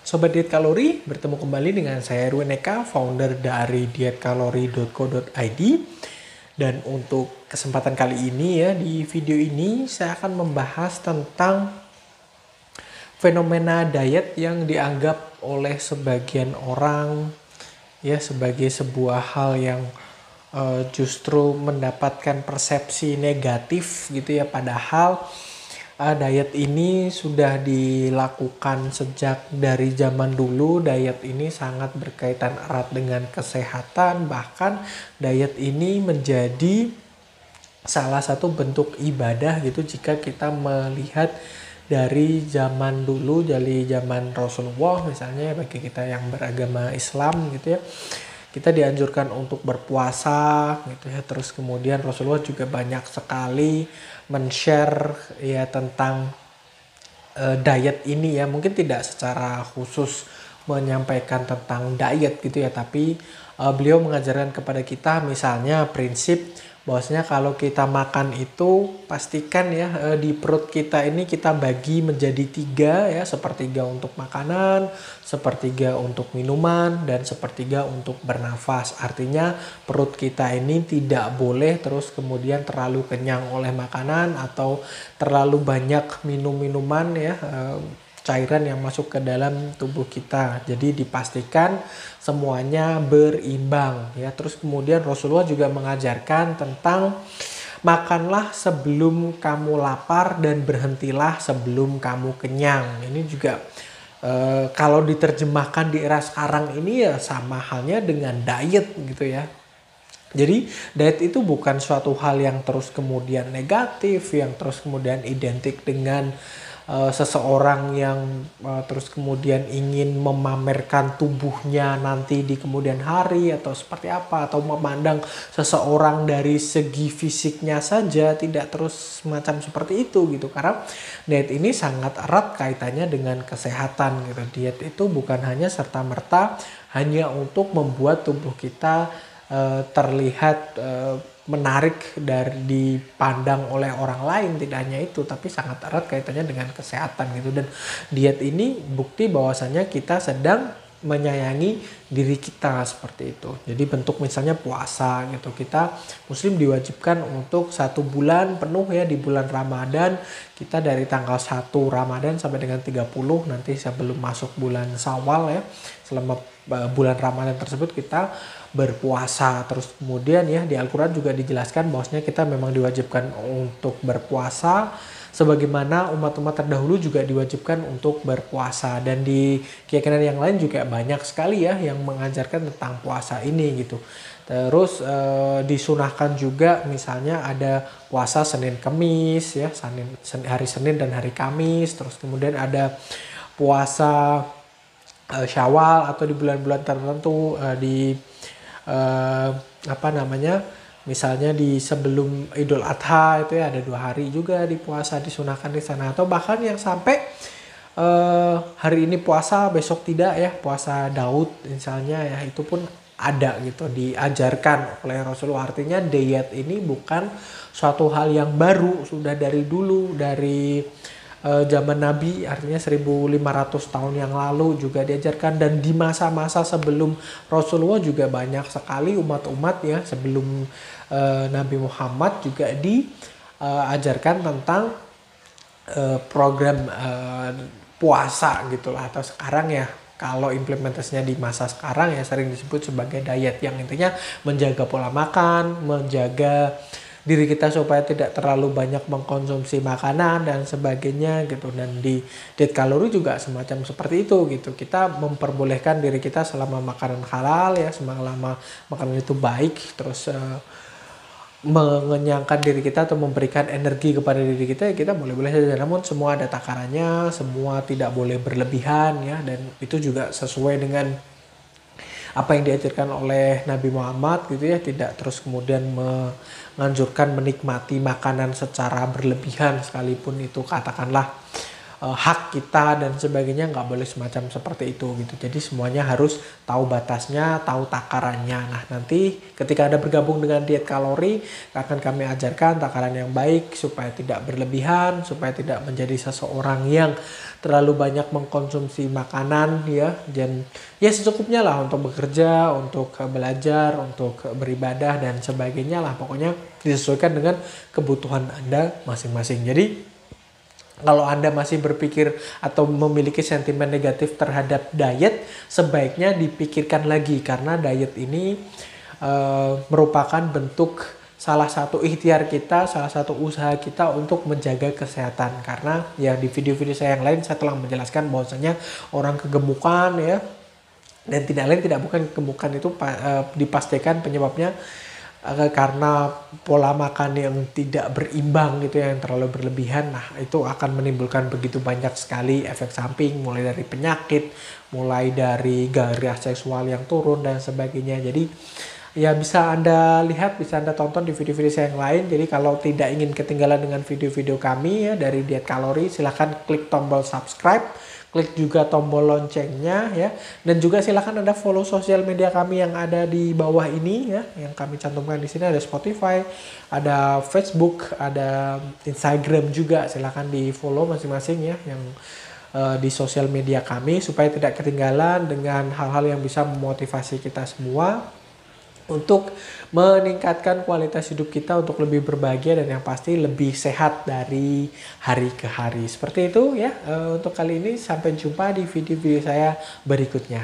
Sobat Diet Kalori, bertemu kembali dengan saya Erwin Eka, founder dari dietkalori.co.id. Dan untuk kesempatan kali ini ya, di video ini saya akan membahas tentang fenomena diet yang dianggap oleh sebagian orang ya sebagai sebuah hal yang justru mendapatkan persepsi negatif gitu ya, padahal diet ini sudah dilakukan sejak dari zaman dulu. Diet ini sangat berkaitan erat dengan kesehatan, bahkan diet ini menjadi salah satu bentuk ibadah gitu jika kita melihat dari zaman dulu, dari zaman Rasulullah misalnya, bagi kita yang beragama Islam gitu ya, kita dianjurkan untuk berpuasa gitu ya. Terus kemudian Rasulullah juga banyak sekali men-share ya tentang diet ini ya. Mungkin tidak secara khusus menyampaikan tentang diet gitu ya, tapi beliau mengajarkan kepada kita misalnya prinsip bahwasanya kalau kita makan itu pastikan ya di perut kita ini kita bagi menjadi 3 ya, sepertiga untuk makanan, sepertiga untuk minuman, dan sepertiga untuk bernafas. Artinya perut kita ini tidak boleh terus kemudian terlalu kenyang oleh makanan atau terlalu banyak minum minuman ya, cairan yang masuk ke dalam tubuh kita. Jadi dipastikan semuanya berimbang ya. Terus kemudian Rasulullah juga mengajarkan tentang makanlah sebelum kamu lapar dan berhentilah sebelum kamu kenyang. Ini juga kalau diterjemahkan di era sekarang ini ya sama halnya dengan diet gitu ya. Jadi diet itu bukan suatu hal yang terus kemudian negatif, yang terus kemudian identik dengan seseorang yang terus kemudian ingin memamerkan tubuhnya nanti di kemudian hari atau seperti apa, atau memandang seseorang dari segi fisiknya saja, tidak terus semacam seperti itu gitu. Karena diet ini sangat erat kaitannya dengan kesehatan gitu. Diet itu bukan hanya serta-merta hanya untuk membuat tubuh kita terlihat menarik dari dipandang oleh orang lain, tidak hanya itu, tapi sangat erat kaitannya dengan kesehatan gitu. Dan diet ini bukti bahwasanya kita sedang menyayangi diri kita seperti itu. Jadi bentuk misalnya puasa gitu, kita muslim diwajibkan untuk 1 bulan penuh ya di bulan Ramadan. Kita dari tanggal 1 Ramadan sampai dengan 30 nanti sebelum masuk bulan Syawal ya, selama bulan Ramadan tersebut kita berpuasa. Terus kemudian ya di Al-Quran juga dijelaskan bahwasanya kita memang diwajibkan untuk berpuasa sebagaimana umat-umat terdahulu juga diwajibkan untuk berpuasa. Dan di keyakinan yang lain juga banyak sekali ya yang mengajarkan tentang puasa ini gitu. Terus disunahkan juga misalnya ada puasa Senin Kamis ya, hari Senin dan hari Kamis. Terus kemudian ada puasa Syawal atau di bulan-bulan tertentu misalnya di sebelum Idul Adha itu ya ada 2 hari juga di puasa disunahkan di sana, atau bahkan yang sampai hari ini puasa besok tidak ya, puasa Daud misalnya ya, itu pun ada gitu, diajarkan oleh Rasulullah. Artinya diet ini bukan suatu hal yang baru, sudah dari dulu, dari zaman Nabi, artinya 1500 tahun yang lalu juga diajarkan. Dan di masa-masa sebelum Rasulullah juga banyak sekali umat-umat ya sebelum Nabi Muhammad juga diajarkan tentang program puasa gitulah. Atau sekarang ya kalau implementasinya di masa sekarang ya sering disebut sebagai diet, yang intinya menjaga pola makan, menjaga diri kita supaya tidak terlalu banyak mengkonsumsi makanan dan sebagainya gitu. Dan di diet kalori juga semacam seperti itu gitu. Kita memperbolehkan diri kita selama makanan halal ya, selama makanan itu baik, terus mengenyangkan diri kita atau memberikan energi kepada diri kita, ya kita boleh-boleh saja. Namun semua ada takarannya, semua tidak boleh berlebihan ya. Dan itu juga sesuai dengan apa yang diajarkan oleh Nabi Muhammad gitu ya, tidak terus kemudian menganjurkan menikmati makanan secara berlebihan, sekalipun itu katakanlah hak kita dan sebagainya, nggak boleh semacam seperti itu gitu. Jadi semuanya harus tahu batasnya, tahu takarannya. Nah nanti ketika Anda bergabung dengan diet kalori, akan kami ajarkan takaran yang baik supaya tidak berlebihan, supaya tidak menjadi seseorang yang terlalu banyak mengkonsumsi makanan ya, dan ya secukupnya lah untuk bekerja, untuk belajar, untuk beribadah dan sebagainya lah, pokoknya disesuaikan dengan kebutuhan Anda masing-masing. Jadi kalau Anda masih berpikir atau memiliki sentimen negatif terhadap diet, sebaiknya dipikirkan lagi, karena diet ini merupakan bentuk salah satu ikhtiar kita, salah satu usaha kita untuk menjaga kesehatan. Karena ya di video-video saya yang lain saya telah menjelaskan bahwasanya orang kegemukan ya, dan tidak lain tidak bukan kegemukan itu dipastikan penyebabnya karena pola makan yang tidak berimbang gitu, yang terlalu berlebihan. Nah itu akan menimbulkan begitu banyak sekali efek samping, mulai dari penyakit, mulai dari gairah seksual yang turun dan sebagainya. Jadi ya bisa Anda lihat, bisa Anda tonton di video-video saya yang lain. Jadi kalau tidak ingin ketinggalan dengan video-video kami ya dari diet kalori, silahkan klik tombol subscribe, klik juga tombol loncengnya ya, dan juga silahkan Anda follow sosial media kami yang ada di bawah ini ya, yang kami cantumkan di sini. Ada Spotify, ada Facebook, ada Instagram juga, silahkan di follow masing-masing ya yang di sosial media kami, supaya tidak ketinggalan dengan hal-hal yang bisa memotivasi kita semua untuk meningkatkan kualitas hidup kita, untuk lebih berbahagia dan yang pasti lebih sehat dari hari ke hari. Seperti itu ya untuk kali ini, sampai jumpa di video-video saya berikutnya.